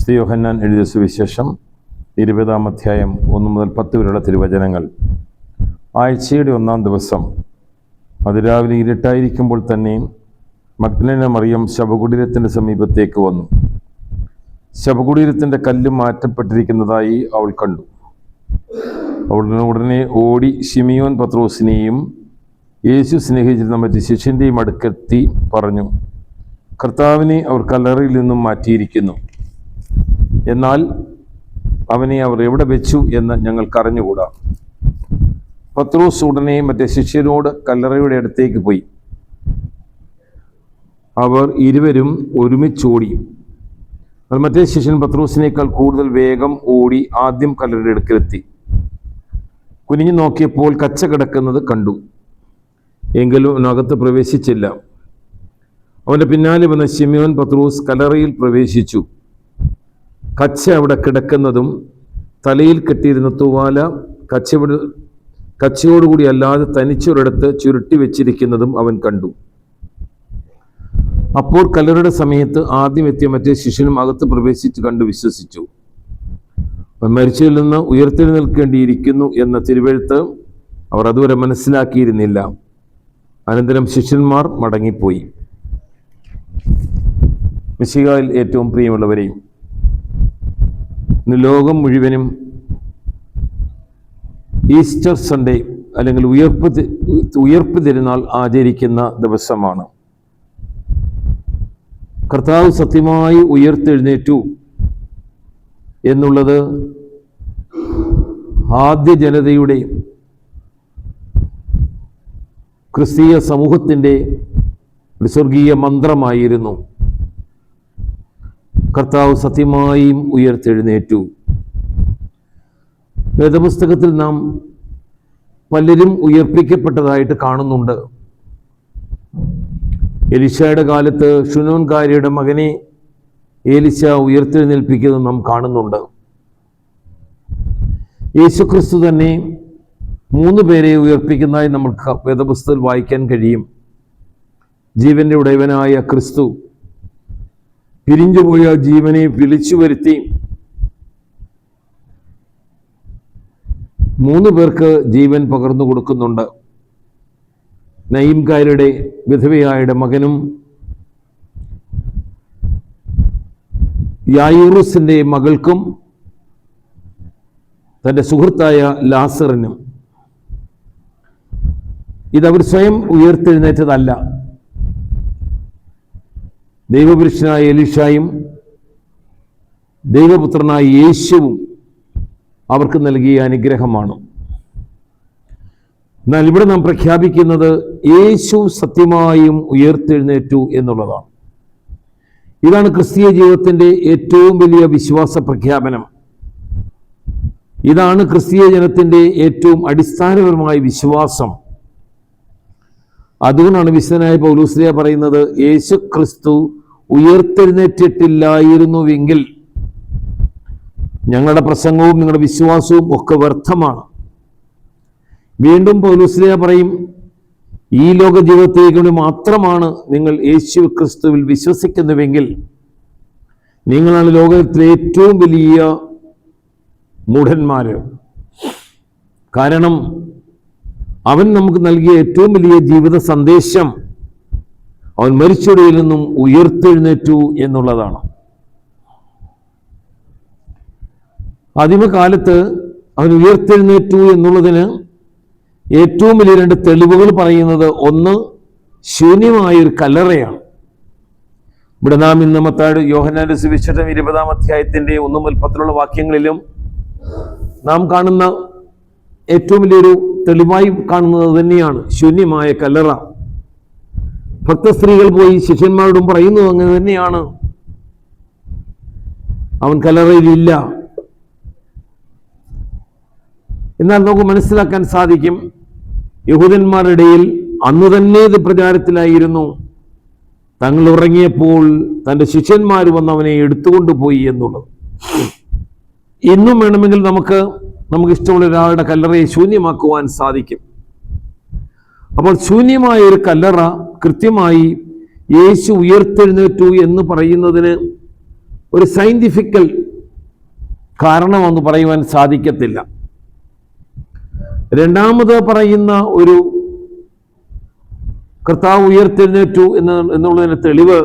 വിശുദ്ധ യോഹന്നാൻ എഴുതിയ സുവിശേഷം 20-ാം അധ്യായം 1 മുതൽ 10 വരെയുള്ള തിരുവചനങ്ങൾ. ആഴ്ചയുടെ 1-ാം ദിവസം അതിരാവിലെ ഇരുട്ടായിരിക്കുമ്പോൾ തന്നെ മഗ്ദലേന മറിയം ശവകുടീരത്തിൻ്റെ സമീപത്തേക്ക് വന്നു. ശവകുടീരത്തിൻ്റെ കല്ല് മാറ്റപ്പെട്ടിരിക്കുന്നതായി അവൾ കണ്ടു. അവൾ ഉടനെ ഓടി ശിമിയോൻ പത്രോസിനെയും യേശു സ്നേഹിച്ചിരുന്ന മറ്റ് ശിഷ്യൻ്റെയും അടുക്കെത്തി പറഞ്ഞു, കർത്താവിനെ അവർ കല്ലറയിൽ നിന്നും മാറ്റിയിരിക്കുന്നു. എന്നാൽ അവനെ അവർ എവിടെ വെച്ചു എന്ന് ഞങ്ങൾക്കറിഞ്ഞുകൂടാ. പത്രോസ് ഉടനെ മറ്റേ ശിഷ്യരോട് കല്ലറയുടെ അടുത്തേക്ക് പോയി. അവർ ഇരുവരും ഒരുമിച്ചോടി. മറ്റേ ശിഷ്യൻ പത്രോസിനേക്കാൾ കൂടുതൽ വേഗം ഓടി ആദ്യം കല്ലറയുടെ അടുക്കലെത്തി. കുനിഞ്ഞു നോക്കിയപ്പോൾ കച്ച കിടക്കുന്നത് കണ്ടു. എങ്കിലും അവനകത്ത് പ്രവേശിച്ചില്ല. അവൻ്റെ പിന്നാലെ വന്ന ശിമിയോൻ പത്രോസ് കല്ലറയിൽ പ്രവേശിച്ചു. കച്ച അവിടെ കിടക്കുന്നതും തലയിൽ കെട്ടിയിരുന്ന തൂവാല കച്ചയോടുകൂടി അല്ലാതെ തനിച്ചൊരിടത്ത് ചുരുട്ടി വെച്ചിരിക്കുന്നതും അവൻ കണ്ടു. അപ്പോൾ കല്ലറയുടെ സമയത്ത് ആദ്യം എത്തിയ മറ്റേ ശിഷ്യനും അകത്ത് പ്രവേശിച്ച് കണ്ടു വിശ്വസിച്ചു. അവൻ മരിച്ചതിൽ നിന്ന് ഉയർത്തെഴുന്നേൽക്കേണ്ടിയിരിക്കുന്നു എന്ന തിരുവെഴുത്ത് അവർ അതുവരെ മനസ്സിലാക്കിയിരുന്നില്ല. അനന്തരം ശിഷ്യന്മാർ മടങ്ങിപ്പോയി. മിശിഹായിൽ ഏറ്റവും പ്രിയമുള്ളവരെയും, ഇന്ന് ലോകം മുഴുവനും ഈസ്റ്റർ സൺഡേ അല്ലെങ്കിൽ ഉയർപ്പ് തിരുനാൾ ആചരിക്കുന്ന ദിവസമാണ്. കർത്താവ് സത്യമായി ഉയർത്തെഴുന്നേറ്റു എന്നുള്ളത് ആദ്യ ജനതയുടെ ക്രിസ്തീയ സമൂഹത്തിൻ്റെ ഒരു സ്വർഗീയ മന്ത്രമായിരുന്നു. കർത്താവ് സത്യമായും ഉയർത്തെഴുന്നേറ്റു. വേദപുസ്തകത്തിൽ നാം പലരും ഉയർപ്പിക്കപ്പെട്ടതായിട്ട് കാണുന്നുണ്ട്. എലിശയുടെ കാലത്ത് ശുനോൻകാരിയുടെ മകനെ ഏലിശ ഉയർത്തെഴുന്നേൽപ്പിക്കുന്നത് നാം കാണുന്നുണ്ട്. യേശുക്രിസ്തു തന്നെ 3 പേരെ ഉയർപ്പിക്കുന്നതായി നമുക്ക് വേദപുസ്തകത്തിൽ വായിക്കാൻ കഴിയും. ജീവന്റെ ഉടയവനായ ക്രിസ്തു പിരിഞ്ഞുപോയ ജീവനെ വിളിച്ചു വരുത്തി 3 പേർക്ക് ജീവൻ പകർന്നു കൊടുക്കുന്നുണ്ട്. നയീംകാരുടെ വിധവയായുടെ മകനും യായൂറുസിന്റെ മകൾക്കും തൻ്റെ സുഹൃത്തായ ലാസറിനും. ഇതവർ സ്വയം ഉയർത്തെഴുന്നേറ്റതല്ല. ദൈവപുരുഷനായ എലീഷായും ദൈവപുത്രനായ യേശുവും അവർക്ക് നൽകിയ അനുഗ്രഹമാണ്. എന്നാൽ ഇവിടെ നാം പ്രഖ്യാപിക്കുന്നത് യേശു സത്യമായും ഉയർത്തെഴുന്നേറ്റു എന്നുള്ളതാണ്. ഇതാണ് ക്രിസ്തീയ ജീവിതത്തിൻ്റെ ഏറ്റവും വലിയ വിശ്വാസ പ്രഖ്യാപനം. ഇതാണ് ക്രിസ്തീയ ജനത്തിൻ്റെ ഏറ്റവും അടിസ്ഥാനപരമായ വിശ്വാസം. അതുകൊണ്ടാണ് വിശുദ്ധനായ പൗലോസ്ലീഹ പറയുന്നത്, യേശു ക്രിസ്തു ഉയർത്തെഴുന്നേറ്റിട്ടില്ലായിരുന്നുവെങ്കിൽ ഞങ്ങളുടെ പ്രസംഗവും നിങ്ങളുടെ വിശ്വാസവും ഒക്കെ വ്യർത്ഥമാണ്. വീണ്ടും പൗലോസ്ലീഹ പറയും, ഈ ലോക ജീവിതത്തിലേക്ക് വേണ്ടി മാത്രമാണ് നിങ്ങൾ യേശു ക്രിസ്തുവിൽ വിശ്വസിക്കുന്നുവെങ്കിൽ നിങ്ങളാണ് ലോകത്തിലെ ഏറ്റവും വലിയ മൂഢന്മാര്. കാരണം അവൻ നമുക്ക് നൽകിയ ഏറ്റവും വലിയ ജീവിത സന്ദേശം അവൻ മരിച്ചവരിൽ നിന്നും ഉയർത്തെഴുന്നേറ്റു എന്നുള്ളതാണ്. ആദിമകാലത്ത് അവൻ ഉയർത്തെഴുന്നേറ്റു എന്നുള്ളതിന് ഏറ്റവും വലിയ 2 തെളിവുകൾ പറയുന്നത്, ഒന്ന് ശൂന്യമായൊരു കല്ലറയാണ്. ഇവിടെ നാം ഇന്ന് മത്തായി യോഹന്നാന്റെ സുവിശേഷം 20-ാം അധ്യായത്തിന്റെ 1 മുതൽ 10 വാക്യങ്ങളിലും നാം കാണുന്ന ഏറ്റവും വലിയൊരു തെളിവായി കാണുന്നത് തന്നെയാണ് ശൂന്യമായ കല്ലറ. ഭക്തസ്ത്രീകൾ പോയി ശിഷ്യന്മാരോടും പറയുന്നത് അങ്ങനെ തന്നെയാണ്. അവൻ കല്ലറയിലില്ല. എന്നാൽ നമുക്ക് മനസ്സിലാക്കാൻ സാധിക്കും, യഹൂദന്മാരുടെ ഇടയിൽ അന്ന് തന്നെ ഇത് പ്രചാരത്തിലായിരുന്നു. തങ്ങൾ ഉറങ്ങിയപ്പോൾ തൻ്റെ ശിഷ്യന്മാർ വന്ന് അവനെ എടുത്തുകൊണ്ടുപോയി എന്നുള്ളത്. ഇന്നും വേണമെങ്കിൽ നമുക്ക് ഇഷ്ടമുള്ള ഒരാളുടെ കല്ലറയെ ശൂന്യമാക്കുവാൻ സാധിക്കും. അപ്പോൾ ശൂന്യമായ ഒരു കല്ലറ കൃത്യമായി യേശു ഉയർത്തെഴുന്നേറ്റു എന്ന് പറയുന്നതിന് ഒരു സയന്റിഫിക്കൽ കാരണമെന്ന് പറയുവാൻ സാധിക്കത്തില്ല. രണ്ടാമത് പറയുന്ന ഒരു കർത്താവ് ഉയർത്തെഴുന്നേറ്റു എന്നുള്ളതിന് തെളിവ്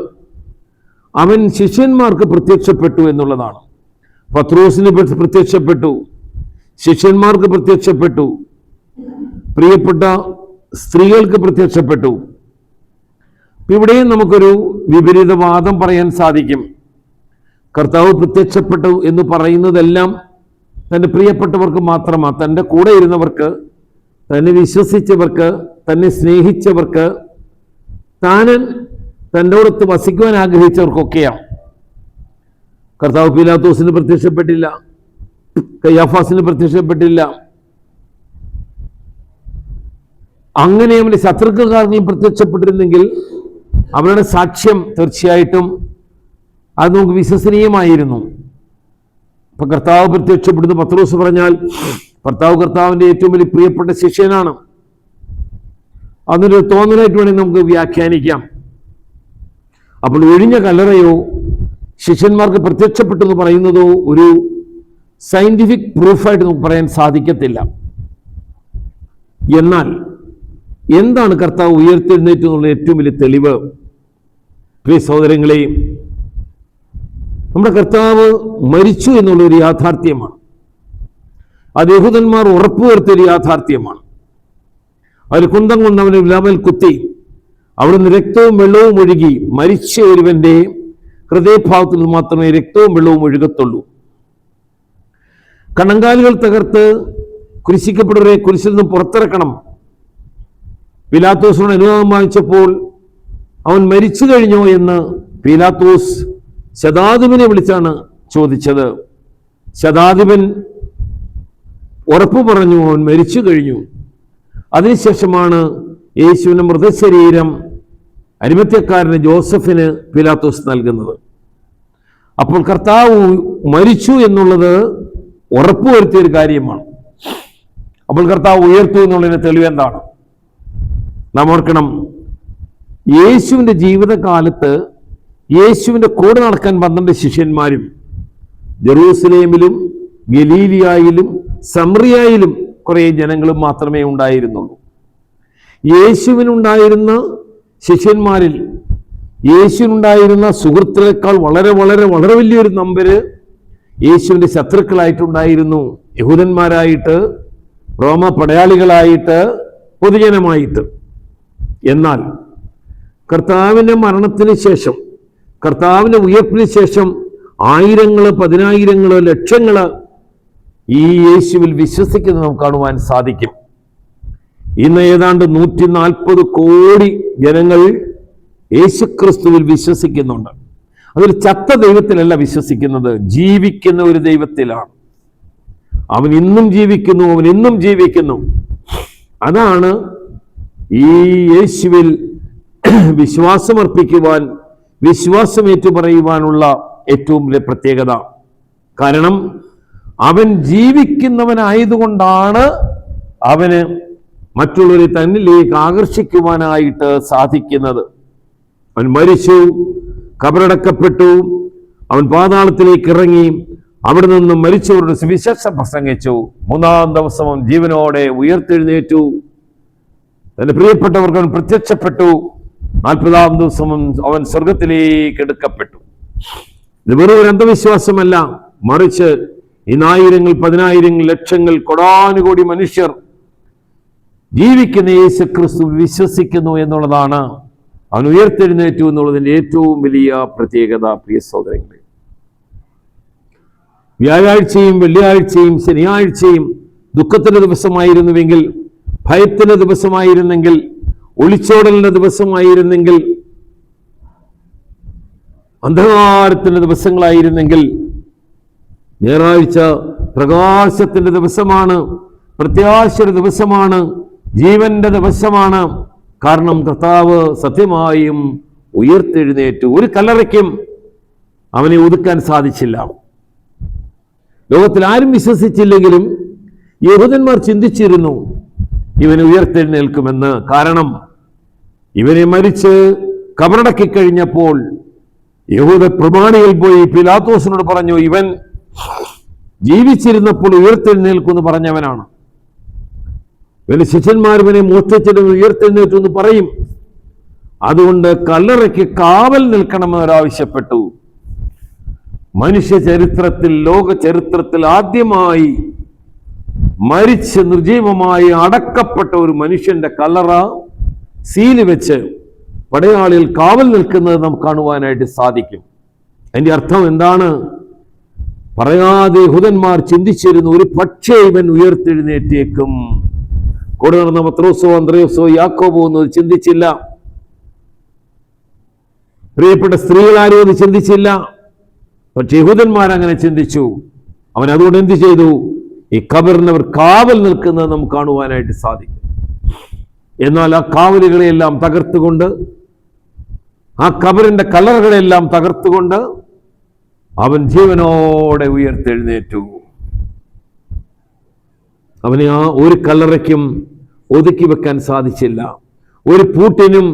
അവൻ ശിഷ്യന്മാർക്ക് പ്രത്യക്ഷപ്പെട്ടു എന്നുള്ളതാണ്. പത്രോസിന് പ്രത്യക്ഷപ്പെട്ടു, ശിഷ്യന്മാർക്ക് പ്രത്യക്ഷപ്പെട്ടു, പ്രിയപ്പെട്ട സ്ത്രീകൾക്ക് പ്രത്യക്ഷപ്പെട്ടു. ഇവിടെയും നമുക്കൊരു വിപരീതവാദം പറയാൻ സാധിക്കും. കർത്താവ് പ്രത്യക്ഷപ്പെട്ടു എന്ന് പറയുന്നതെല്ലാം തൻ്റെ പ്രിയപ്പെട്ടവർക്ക് മാത്രമാണ്, തൻ്റെ കൂടെ ഇരുന്നവർക്ക്, തന്നെ വിശ്വസിച്ചവർക്ക്, തന്നെ സ്നേഹിച്ചവർക്ക്, തൻ്റെ അടുത്ത് വസിക്കുവാൻ ആഗ്രഹിച്ചവർക്കൊക്കെയാണ്. കർത്താവ് പീലാത്തോസിന് പ്രത്യക്ഷപ്പെട്ടില്ല, കയ്യാഫാസിന് പ്രത്യക്ഷപ്പെട്ടില്ല. അങ്ങനെ അവന്റെ ശത്രുക്കൾക്കാർക്കും പ്രത്യക്ഷപ്പെട്ടിരുന്നെങ്കിൽ അവരുടെ സാക്ഷ്യം തീർച്ചയായിട്ടും അത് നമുക്ക് വിശ്വസനീയമായിരുന്നു. ഇപ്പൊ കർത്താവ് പ്രത്യക്ഷപ്പെടുന്നു, പത്രോസ് പറഞ്ഞാൽ കർത്താവിന്റെ ഏറ്റവും വലിയ പ്രിയപ്പെട്ട ശിഷ്യനാണ്. അതൊരു തോന്നലായിട്ട് വേണമെങ്കിൽ നമുക്ക് വ്യാഖ്യാനിക്കാം. അപ്പോൾ ഒഴിഞ്ഞ കല്ലറയോ ശിഷ്യന്മാർക്ക് പ്രത്യക്ഷപ്പെട്ടെന്ന് പറയുന്നതോ ഒരു സയന്റിഫിക് പ്രൂഫായിട്ട് നമുക്ക് പറയാൻ സാധിക്കത്തില്ല. എന്നാൽ എന്താണ് കർത്താവ് ഉയർത്തെഴുന്നേറ്റു എന്നുള്ള ഏറ്റവും വലിയ തെളിവ്? പ്രിയ സഹോദരങ്ങളെയും, നമ്മുടെ കർത്താവ് മരിച്ചു എന്നുള്ളൊരു യാഥാർത്ഥ്യമാണ്. അത് യഹൂദന്മാർ ഉറപ്പുവരുത്തിയൊരു യാഥാർത്ഥ്യമാണ്. അവർ കുന്തം കൊണ്ട് അവനെ വിലാമൽ കുത്തി, അവിടുന്ന് രക്തവും വെള്ളവും ഒഴുകി. മരിച്ച ഒരുവന്റെ ഹൃദയഭാവത്തിൽ നിന്ന് മാത്രമേ രക്തവും വെള്ളവും ഒഴുകത്തുള്ളൂ. കണങ്കാലുകൾ തകർത്ത് കുരിശിക്കപ്പെട്ടവരെ കുരിശിൽ നിന്ന് പുറത്തിറക്കണം. പീലാത്തോസിനോട് അനുവാദം വാങ്ങിച്ചപ്പോൾ അവൻ മരിച്ചു കഴിഞ്ഞോ എന്ന് പീലാത്തോസ് ശതാധിപനെ വിളിച്ചാണ് ചോദിച്ചത്. ശതാധിപൻ ഉറപ്പു പറഞ്ഞു അവൻ മരിച്ചു കഴിഞ്ഞു. അതിനുശേഷമാണ് യേശുവിന്റെ മൃതശരീരം അരിമത്യക്കാരന് ജോസഫിന് പീലാത്തോസ് നൽകുന്നത്. അപ്പോൾ കർത്താവ് മരിച്ചു എന്നുള്ളത് ഉറപ്പുവരുത്തിയ ഒരു കാര്യമാണ്. അപ്പോൾ കർത്താവ് ഉയർത്തു എന്നുള്ളതിന് തെളിവെന്താണ്? നാം ഓർക്കണം, യേശുവിന്റെ ജീവിതകാലത്ത് യേശുവിന്റെ കൂടെ നടക്കാൻ 12 ശിഷ്യന്മാരും ജെറൂസലേമിലും ഗലീലിയായിലും സമറിയായിലും കുറെ ജനങ്ങളും മാത്രമേ ഉണ്ടായിരുന്നുള്ളൂ. യേശുവിനുണ്ടായിരുന്ന ശിഷ്യന്മാരിൽ യേശുവിനുണ്ടായിരുന്ന സുഹൃത്തുക്കളെക്കാൾ വളരെ വളരെ വളരെ വലിയൊരു നമ്പര് യേശുവിന്റെ ശത്രുക്കളായിട്ടുണ്ടായിരുന്നു. യഹൂദന്മാരായിട്ട്, റോമ പടയാളികളായിട്ട്, പൊതുജനമായിട്ട്. എന്നാൽ കർത്താവിന്റെ മരണത്തിന് ശേഷം, കർത്താവിന്റെ ഉയർപ്പിന് ശേഷം ആയിരങ്ങള്, പതിനായിരങ്ങള്, ലക്ഷങ്ങള് ഈ യേശുവിൽ വിശ്വസിക്കുന്നത് നമുക്ക് കാണുവാൻ സാധിക്കും. ഇന്ന് ഏതാണ്ട് 140 കോടി ജനങ്ങൾ യേശുക്രിസ്തുവിൽ വിശ്വസിക്കുന്നുണ്ട്. അതൊരു ചത്ത ദൈവത്തിലല്ല വിശ്വസിക്കുന്നത്, ജീവിക്കുന്ന ഒരു ദൈവത്തിലാണ്. അവൻ ഇന്നും ജീവിക്കുന്നു, അവൻ ഇന്നും ജീവിക്കുന്നു. അതാണ് ഈ യേശുവിൽ വിശ്വാസമർപ്പിക്കുവാൻ, വിശ്വാസം ഏറ്റുപറയുവാനുള്ള ഏറ്റവും വലിയ പ്രത്യേകത. കാരണം അവൻ ജീവിക്കുന്നവനായതുകൊണ്ടാണ് അവന് മറ്റുള്ളവരെ തന്നിലേക്ക് ആകർഷിക്കുവാനായിട്ട് സാധിക്കുന്നത്. അവൻ മരിച്ചു, കബറടക്കപ്പെട്ടു, അവൻ പാതാളത്തിലേക്ക് ഇറങ്ങി, അവിടെ നിന്നും മരിച്ചവരുടെ സുവിശേഷം പ്രസംഗിച്ചു. 3-ാം ദിവസം അവൻ ജീവനോടെ ഉയർത്തെഴുന്നേറ്റു. തന്റെ പ്രിയപ്പെട്ടവർക്ക് അവൻ പ്രത്യക്ഷപ്പെട്ടു. 40-ാം ദിവസം അവൻ സ്വർഗത്തിലേക്ക് എടുക്കപ്പെട്ടു. ഇത് വെറും ഒരു അന്ധവിശ്വാസമല്ല, മറിച്ച് ഈ 1000-ങ്ങൾ, 10,000-ങ്ങൾ, ലക്ഷങ്ങൾ, കോടാനുകോടി മനുഷ്യർ ജീവിക്കുന്ന യേശുക്രിസ്തു വിശ്വസിക്കുന്നു എന്നുള്ളതാണ് അവൻ ഉയർത്തെഴുന്നേറ്റു എന്നുള്ളതിന്റെ ഏറ്റവും വലിയ പ്രത്യേകത. പ്രിയ സഹോദരങ്ങളെ, വ്യാഴാഴ്ചയും വെള്ളിയാഴ്ചയും ശനിയാഴ്ചയും ദുഃഖത്തിന്റെ ദിവസമായിരുന്നുവെങ്കിൽ, ഭയത്തിന്റെ ദിവസമായിരുന്നെങ്കിൽ, ഒളിച്ചോടലിന്റെ ദിവസമായിരുന്നെങ്കിൽ, അന്ധകാരത്തിന്റെ ദിവസങ്ങളായിരുന്നെങ്കിൽ, ഞായറാഴ്ച പ്രകാശത്തിന്റെ ദിവസമാണ്, പ്രത്യാശയുടെ ദിവസമാണ്, ജീവന്റെ ദിവസമാണ്. കാരണം കർത്താവ് സത്യമായും ഉയർത്തെഴുന്നേറ്റു. ഒരു കല്ലറയ്ക്കും അവനെ ഒതുക്കാൻ സാധിച്ചില്ല. ലോകത്തിൽ ആരും വിശ്വസിച്ചില്ലെങ്കിലും യഹൂദന്മാർ ചിന്തിച്ചിരുന്നു ഇവന് ഉയർത്തെഴുന്നേൽക്കുമെന്ന്. കാരണം ഇവനെ മരിച്ച് കബറടക്കി കഴിഞ്ഞപ്പോൾ യഹൂദ പ്രമാണികൾ പോയി പിലാത്തോസിനോട് പറഞ്ഞു, ഇവൻ ജീവിച്ചിരുന്നപ്പോൾ ഉയർത്തെഴുന്നേൽക്കുമെന്ന് പറഞ്ഞവനാണ്. ഇവന്റെ ശിഷ്യന്മാർ ഇവനെ മോഷ്ടിച്ചിട്ട് ഉയർത്തെഴുന്നേറ്റു എന്ന് പറയും. അതുകൊണ്ട് കല്ലറയ്ക്ക് കാവൽ നിൽക്കണമെന്നവരാവശ്യപ്പെട്ടു. മനുഷ്യ ചരിത്രത്തിൽ, ലോക ചരിത്രത്തിൽ ആദ്യമായി മരിച്ച് നിർജീവമായി അടക്കപ്പെട്ട ഒരു മനുഷ്യന്റെ കല്ലറ സീല് വെച്ച് പടയാളികൾ കാവൽ നിൽക്കുന്നത് നമുക്ക് കാണുവാനായിട്ട് സാധിക്കും. അതിന്റെ അർത്ഥം എന്താണ്? പറയാതെ യഹൂദന്മാർ ചിന്തിച്ചിരുന്നു, ഒരു പക്ഷേ ഇവൻ ഉയർത്തെഴുന്നേറ്റേക്കും. കൂടെ നടന്ന പത്രോസോ അന്ത്രയോസോ യാക്കോബോ ഒന്നും ചിന്തിച്ചില്ല. പ്രിയപ്പെട്ട സ്ത്രീകൾ ആരും അത് ചിന്തിച്ചില്ല. പക്ഷെ യഹൂദന്മാർ അങ്ങനെ ചിന്തിച്ചു. അവൻ അതുകൊണ്ട് എന്ത് ചെയ്തു? ഈ ഖബറിന് അവർ കാവൽ നിൽക്കുന്നത് നമുക്ക് കാണുവാനായിട്ട് സാധിക്കും. എന്നാൽ ആ കാവലുകളെയെല്ലാം തകർത്തുകൊണ്ട്, ആ ഖബറിന്റെ കല്ലറകളെല്ലാം തകർത്തുകൊണ്ട് അവൻ ജീവനോടെ ഉയർത്തെഴുന്നേറ്റു. അവനെ ആ ഒരു കല്ലറയ്ക്കും ഒതുക്കി വെക്കാൻ സാധിച്ചില്ല, ഒരു പൂട്ടിനും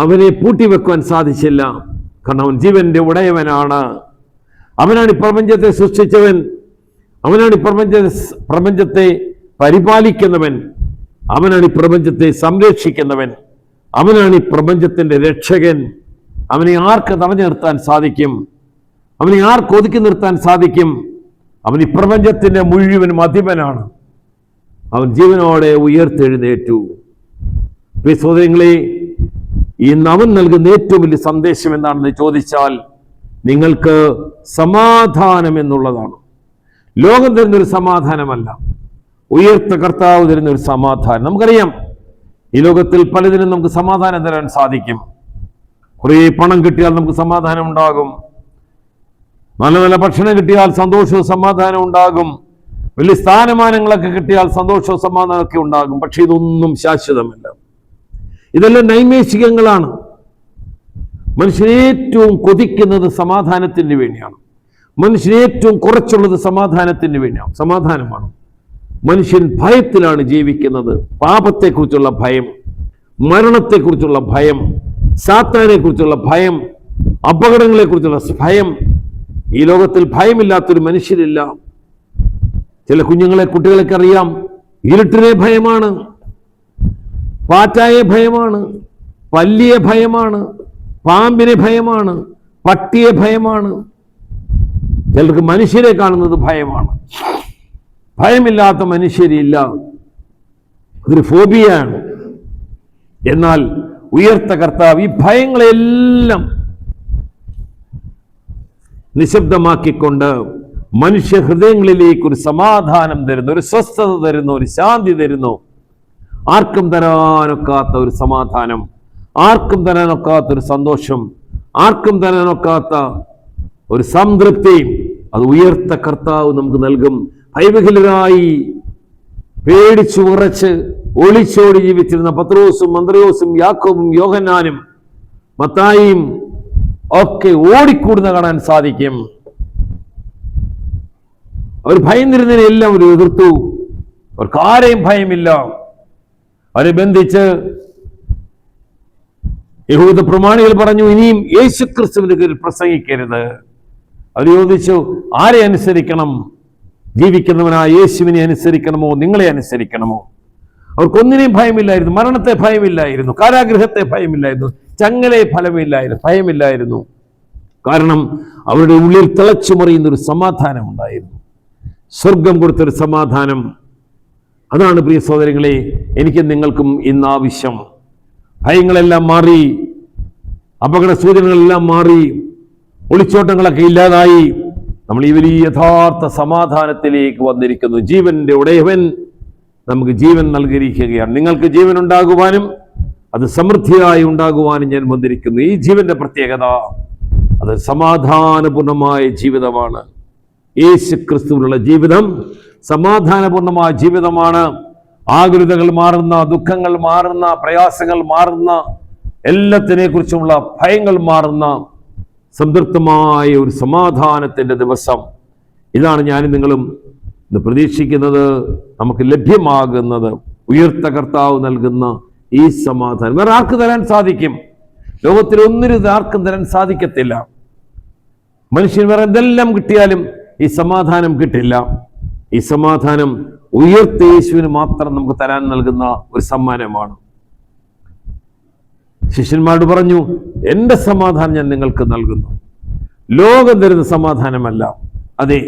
അവനെ പൂട്ടിവെക്കാൻ സാധിച്ചില്ല. കാരണം അവൻ ജീവന്റെ ഉടയവനാണ്. അവനാണ് ഈ പ്രപഞ്ചത്തെ സൃഷ്ടിച്ചവൻ, അവനാണ് ഈ പ്രപഞ്ചത്തെ പരിപാലിക്കുന്നവൻ, അവനാണ് ഈ പ്രപഞ്ചത്തെ സംരക്ഷിക്കുന്നവൻ, അവനാണ് ഈ പ്രപഞ്ചത്തിന്റെ രക്ഷകൻ. അവനെ ആർക്ക് തടഞ്ഞു നിർത്താൻ സാധിക്കും? അവനെ ആർക്ക് ഒതുക്കി നിർത്താൻ സാധിക്കും? അവൻ ഈ പ്രപഞ്ചത്തിന്റെ മുഴുവൻ അധിപനാണ്. അവൻ ജീവനോടെ ഉയർത്തെഴുന്നേറ്റു. പ്രിയ സഹോദരങ്ങളെ, ഇന്ന് അവൻ നൽകുന്ന ഏറ്റവും വലിയ സന്ദേശം എന്താണെന്ന് ചോദിച്ചാൽ, നിങ്ങൾക്ക് സമാധാനം എന്നുള്ളതാണ്. ലോകം തരുന്നൊരു സമാധാനമല്ല, ഉയർത്ത കർത്താവ് തരുന്നൊരു സമാധാനം. നമുക്കറിയാം, ഈ ലോകത്തിൽ പലതിനും നമുക്ക് സമാധാനം തരാൻ സാധിക്കും. കുറേ പണം കിട്ടിയാൽ നമുക്ക് സമാധാനം ഉണ്ടാകും, നല്ല നല്ല ഭക്ഷണം കിട്ടിയാൽ സന്തോഷവും സമാധാനം ഉണ്ടാകും, വലിയ സ്ഥാനമാനങ്ങളൊക്കെ കിട്ടിയാൽ സന്തോഷവും സമാധാനമൊക്കെ ഉണ്ടാകും. പക്ഷെ ഇതൊന്നും ശാശ്വതമല്ല. ഇതെല്ലാം നൈമിഷികങ്ങളാണ്. മനുഷ്യൻ ഏറ്റവും കൊതിക്കുന്നത് സമാധാനത്തിന് വേണ്ടിയാണ്. മനുഷ്യൻ ഏറ്റവും കുറച്ചുള്ളത് സമാധാനത്തിന് വേണ്ടിയാണ്. സമാധാനമാണ്. മനുഷ്യൻ ഭയത്തിലാണ് ജീവിക്കുന്നത്. പാപത്തെക്കുറിച്ചുള്ള ഭയം, മരണത്തെക്കുറിച്ചുള്ള ഭയം, സാത്താനെ കുറിച്ചുള്ള ഭയം, അപകടങ്ങളെ കുറിച്ചുള്ള ഭയം. ഈ ലോകത്തിൽ ഭയമില്ലാത്തൊരു മനുഷ്യരില്ല. ചില കുട്ടികളൊക്കെ അറിയാം, ഇരുട്ടിനെ ഭയമാണ്, പാറ്റായെ ഭയമാണ്, പല്ലിയെ ഭയമാണ്, പാമ്പിനെ ഭയമാണ്, പട്ടിയെ ഭയമാണ്. ചിലർക്ക് മനുഷ്യരെ കാണുന്നത് ഭയമാണ്. ഭയമില്ലാത്ത മനുഷ്യരില്ല, അതൊരു ഫോബിയാണ്. എന്നാൽ ഉയർത്ത കർത്താവ് ഈ ഭയങ്ങളെല്ലാം നിശബ്ദമാക്കിക്കൊണ്ട് മനുഷ്യ ഹൃദയങ്ങളിലേക്ക് ഒരു സമാധാനം തരുന്നു, ഒരു സ്വസ്ഥത തരുന്നു, ഒരു ശാന്തി തരുന്നു. ആർക്കും തരാനൊക്കാത്ത ഒരു സമാധാനം, ആർക്കും തരാനൊക്കാത്ത ഒരു സന്തോഷം, ആർക്കും തരാനൊക്കാത്ത ഒരു സംതൃപ്തി അത് ഉയർത്ത കർത്താവ് നമുക്ക് നൽകും. ഭയവിഹ്വലരായി പേടിച്ചു ഉറച്ച് ഒളിച്ചോടി ജീവിച്ചിരുന്ന പത്രോസും അന്ത്രയോസും യാക്കോബും യോഹന്നാനും മത്തായിയും ഒക്കെ ഓടിക്കൂടുന്ന കാണാൻ സാധിക്കും. അവർ ഭയന്നിരുന്നതിനെല്ലാം അവർ എതിർത്തു. അവർക്ക് ആരെയും ഭയമില്ല. അവരെ ബന്ധിച്ച് യഹൂദ പ്രമാണികൾ പറഞ്ഞു, ഇനിയും യേശുക്രിസ്തുവിന്റെ കീഴിൽ പ്രസംഗിക്കരുത്. അവർ ചോദിച്ചു, ആരെ അനുസരിക്കണം? ജീവിക്കുന്നവനായ യേശുവിനെ അനുസരിക്കണമോ, നിങ്ങളെ അനുസരിക്കണമോ? അവർക്കൊന്നിനെയും ഭയമില്ലായിരുന്നു. മരണത്തെ ഭയമില്ലായിരുന്നു, കാരാഗൃഹത്തെ ഭയമില്ലായിരുന്നു, ചങ്ങലയെ ഭയമില്ലായിരുന്നു. കാരണം അവരുടെ ഉള്ളിൽ തിളച്ചു മറിയുന്നൊരു സമാധാനം ഉണ്ടായിരുന്നു. സ്വർഗം കൊടുത്തൊരു സമാധാനം. അതാണ് പ്രിയ സഹോദരങ്ങളെ എനിക്കും നിങ്ങൾക്കും ഇന്ന് ആവശ്യം. ഭയങ്ങളെല്ലാം മാറി, അപകട സൂചനകളെല്ലാം മാറി, ഒളിച്ചോട്ടങ്ങളൊക്കെ ഇല്ലാതായി നമ്മൾ ഈ വലിയ യഥാർത്ഥ സമാധാനത്തിലേക്ക് വന്നിരിക്കുന്നു. ജീവന്റെ ഉടയവൻ നമുക്ക് ജീവൻ നൽകിയിരിക്കുകയാണ്. നിങ്ങൾക്ക് ജീവൻ ഉണ്ടാകുവാനും അത് സമൃദ്ധിയായി ഉണ്ടാകുവാനും ഞാൻ വന്നിരിക്കുന്നു. ഈ ജീവന്റെ പ്രത്യേകത അത് സമാധാനപൂർണമായ ജീവിതമാണ്. യേശു ക്രിസ്തുവിനുള്ള ജീവിതം സമാധാനപൂർണമായ ജീവിതമാണ്. ആകുലതകൾ മാറുന്ന, ദുഃഖങ്ങൾ മാറുന്ന, പ്രയാസങ്ങൾ മാറുന്ന, എല്ലാത്തിനെ കുറിച്ചുമുള്ള ഭയങ്ങൾ മാറുന്ന സംതൃപ്തമായ ഒരു സമാധാനത്തിന്റെ ദിവസം. ഇതാണ് ഞാനും നിങ്ങളും ഇന്ന് പ്രതീക്ഷിക്കുന്നത്, നമുക്ക് ലഭ്യമാകുന്നത്. ഉയർത്ത കർത്താവ് നൽകുന്ന ഈ സമാധാനം വേറെ ആർക്ക് തരാൻ സാധിക്കും? ലോകത്തിൽ ഒന്നിനും ആർക്കും തരാൻ സാധിക്കത്തില്ല. മനുഷ്യൻ വേറെ എന്തെല്ലാം കിട്ടിയാലും ഈ സമാധാനം കിട്ടില്ല. ഈ സമാധാനം ഉയർത്ത യേശുവിന് മാത്രം നമുക്ക് തരാൻ നൽകുന്ന ഒരു സമ്മാനമാണ്. ശിഷ്യന്മാരോട് പറഞ്ഞു, എൻ്റെ സമാധാനം ഞാൻ നിങ്ങൾക്ക് നൽകുന്നു, ലോകം തരുന്ന സമാധാനമല്ല. അതെ,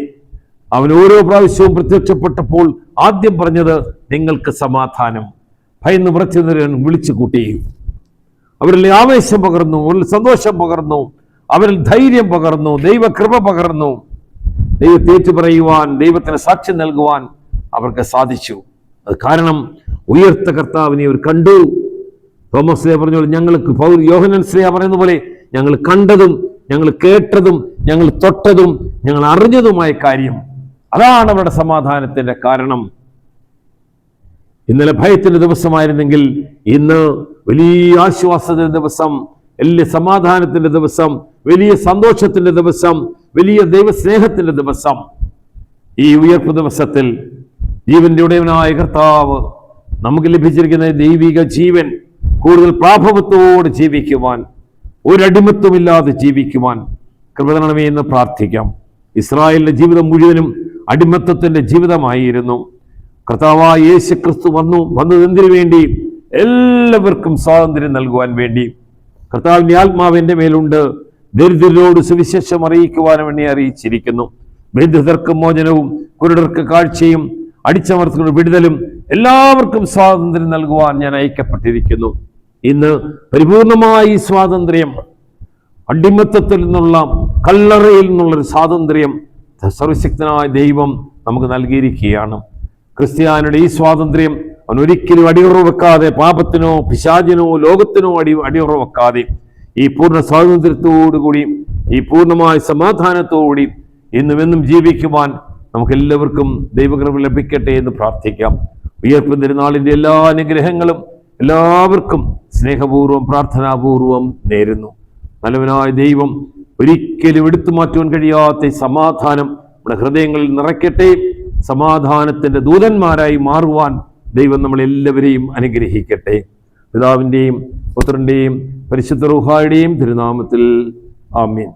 അവൻ ഓരോ പ്രാവശ്യവും പ്രത്യക്ഷപ്പെട്ടപ്പോൾ ആദ്യം പറഞ്ഞത് നിങ്ങൾക്ക് സമാധാനം. ഭയന്ന് വിറച്ചുനിന്നവരെ വിളിച്ചു കൂട്ടി. അവരിൽ ആവേശം പകർന്നു, അവരിൽ സന്തോഷം പകർന്നു, അവരിൽ ധൈര്യം പകർന്നു, ദൈവകൃപ പകർന്നു. ദൈവത്തെ ഏറ്റുപറയുവാൻ, ദൈവത്തിന് സാക്ഷ്യം നൽകുവാൻ അവർക്ക് സാധിച്ചു. അത് കാരണം ഉയർത്ത കർത്താവിനെ അവർ കണ്ടു. തോമസ് സ്ലേഹ പറഞ്ഞു, ഞങ്ങൾക്ക് യോഹന്നാൻ സ്ലേഹ പറയുന്ന പോലെ ഞങ്ങൾ കണ്ടതും ഞങ്ങൾ കേട്ടതും ഞങ്ങൾ തൊട്ടതും ഞങ്ങൾ അറിഞ്ഞതുമായ കാര്യം, അതാണ് അവരുടെ സമാധാനത്തിന്റെ കാരണം. ഇന്നലെ ഭയത്തിന്റെ ദിവസമായിരുന്നെങ്കിൽ ഇന്ന് വലിയ ആശ്വാസത്തിന്റെ ദിവസം, വലിയ സമാധാനത്തിന്റെ ദിവസം, വലിയ സന്തോഷത്തിന്റെ ദിവസം, വലിയ ദൈവസ്നേഹത്തിന്റെ ദിവസം. ഈ ഉയർപ്പ് ദിവസത്തിൽ ജീവന്റെ ഉടയവനായ കർത്താവ് നമുക്ക് ലഭിച്ചിരിക്കുന്ന ദൈവിക ജീവൻ കൂടുതൽ പ്രാഭവത്തോടെ ജീവിക്കുവാൻ, ഒരടിമത്വമില്ലാതെ ജീവിക്കുവാൻ കൃപ തരണമേ എന്ന് പ്രാർത്ഥിക്കാം. ഇസ്രായേലിന്റെ ജീവിതം മുഴുവനും അടിമത്വത്തിന്റെ ജീവിതമായിരുന്നു. കർത്താവായ യേശു ക്രിസ്തു വന്നത് എന്തിനു വേണ്ടി? എല്ലാവർക്കും സ്വാതന്ത്ര്യം നൽകുവാൻ വേണ്ടി. കർത്താവിന്റെ ആത്മാവ് എൻ്റെ മേലുണ്ട്, ദരിദ്രരോട് സുവിശേഷം അറിയിക്കുവാനും എന്നെ അറിയിച്ചിരിക്കുന്നു. ബന്ധിതർക്ക് മോചനവും, കുരുടർക്ക് കാഴ്ചയും, അടിച്ചമർത്തലുടെ വിടുതലും, എല്ലാവർക്കും സ്വാതന്ത്ര്യം നൽകുവാൻ ഞാൻ അയക്കപ്പെട്ടിരിക്കുന്നു. ഇന്ന് പരിപൂർണമായി സ്വാതന്ത്ര്യം, അടിമത്തത്തിൽ നിന്നുള്ള, കല്ലറയിൽ നിന്നുള്ളൊരു സ്വാതന്ത്ര്യം സർവശക്തനായ ദൈവം നമുക്ക് നൽകിയിരിക്കുകയാണ്. ക്രിസ്ത്യാനിയുടെ ഈ സ്വാതന്ത്ര്യം അവൻ ഒരിക്കലും അടിയുറവ് വെക്കാതെ, പാപത്തിനോ പിശാചിനോ ലോകത്തിനോ അടിയുറവ് വെക്കാതെ, ഈ പൂർണ്ണ സ്വാതന്ത്ര്യത്തോടുകൂടി, ഈ പൂർണ്ണമായ സമാധാനത്തോടുകൂടി എന്നുമെന്നും ജീവിക്കുവാൻ നമുക്ക് എല്ലാവർക്കും ദൈവകൃപ ലഭിക്കട്ടെ എന്ന് പ്രാർത്ഥിക്കാം. ഉയർപ്പ് തിരുനാളിന്റെ എല്ലാ അനുഗ്രഹങ്ങളും എല്ലാവർക്കും സ്നേഹപൂർവ്വം പ്രാർത്ഥനാപൂർവം നേരുന്നു. നല്ലവനായ ദൈവം ഒരിക്കലും എടുത്തു മാറ്റുവാൻ കഴിയാത്ത സമാധാനം നമ്മുടെ ഹൃദയങ്ങളിൽ നിറയ്ക്കട്ടെ. സമാധാനത്തിന്റെ ദൂതന്മാരായി മാറുവാൻ ദൈവം നമ്മളെല്ലാവരെയും അനുഗ്രഹിക്കട്ടെ. പിതാവിൻ്റെയും പുത്രൻ്റെയും പരിശുദ്ധ റൂഹായുടെയും തിരുനാമത്തിൽ ആമേൻ.